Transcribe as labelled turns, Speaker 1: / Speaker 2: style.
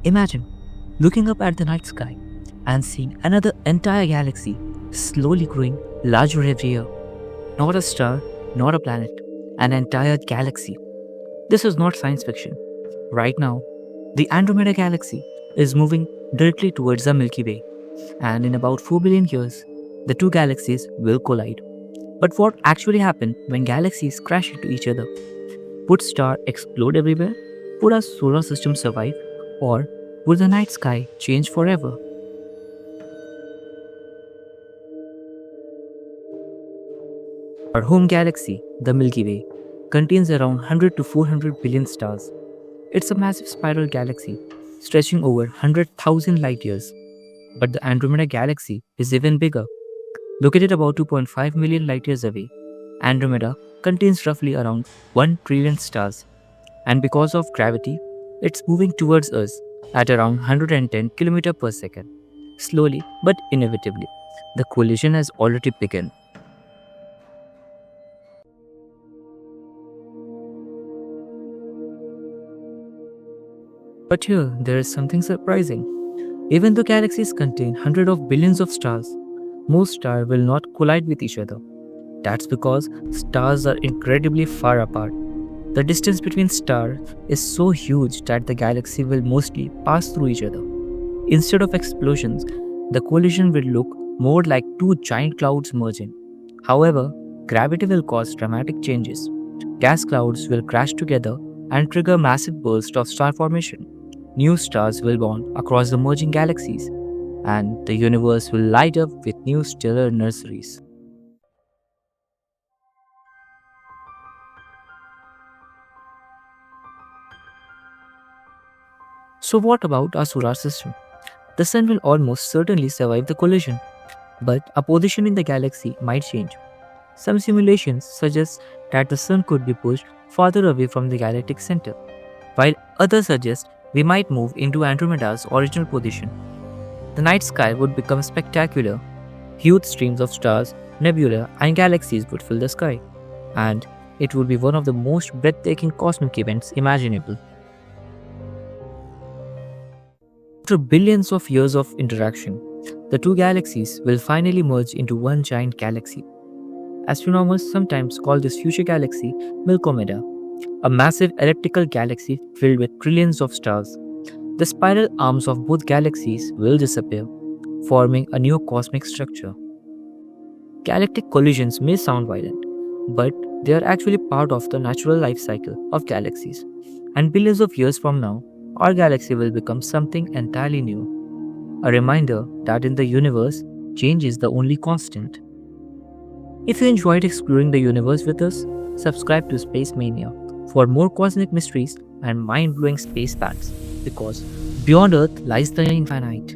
Speaker 1: Imagine looking up at the night sky and seeing another entire galaxy slowly growing larger every year. Not a star, not a planet, an entire galaxy. This is not science fiction. Right now, the Andromeda galaxy is moving directly towards the Milky Way, and in about 4 billion years, the two galaxies will collide. But what actually happens when galaxies crash into each other? Would stars explode everywhere? Would our solar system survive? Or would the night sky change forever? Our home galaxy, the Milky Way, contains around 100 to 400 billion stars. It's a massive spiral galaxy stretching over 100,000 light years. But the Andromeda galaxy is even bigger. Located about 2.5 million light years away, Andromeda contains roughly around 1 trillion stars. And because of gravity, it's moving towards us at around 110 km per second. Slowly but inevitably, the collision has already begun. But here, there is something surprising. Even though galaxies contain hundreds of billions of stars, most stars will not collide with each other. That's because stars are incredibly far apart. The distance between stars is so huge that the galaxy will mostly pass through each other. Instead of explosions, the collision will look more like two giant clouds merging. However, gravity will cause dramatic changes. Gas clouds will crash together and trigger massive bursts of star formation. New stars will born across the merging galaxies, and the universe will light up with new stellar nurseries. So what about our solar system? The sun will almost certainly survive the collision, but our position in the galaxy might change. Some simulations suggest that the sun could be pushed farther away from the galactic center, while others suggest we might move into Andromeda's original position. The night sky would become spectacular. Huge streams of stars, nebulae, and galaxies would fill the sky, and it would be one of the most breathtaking cosmic events imaginable. After billions of years of interaction, the two galaxies will finally merge into one giant galaxy. Astronomers sometimes call this future galaxy Milky, a massive elliptical galaxy filled with trillions of stars. The spiral arms of both galaxies will disappear, forming a new cosmic structure. Galactic collisions may sound violent, but they are actually part of the natural life cycle of galaxies. And billions of years from now, our galaxy will become something entirely new. A reminder that in the universe, change is the only constant. If you enjoyed exploring the universe with us, subscribe to Space Mania for more cosmic mysteries and mind-blowing space facts, because beyond Earth lies the infinite.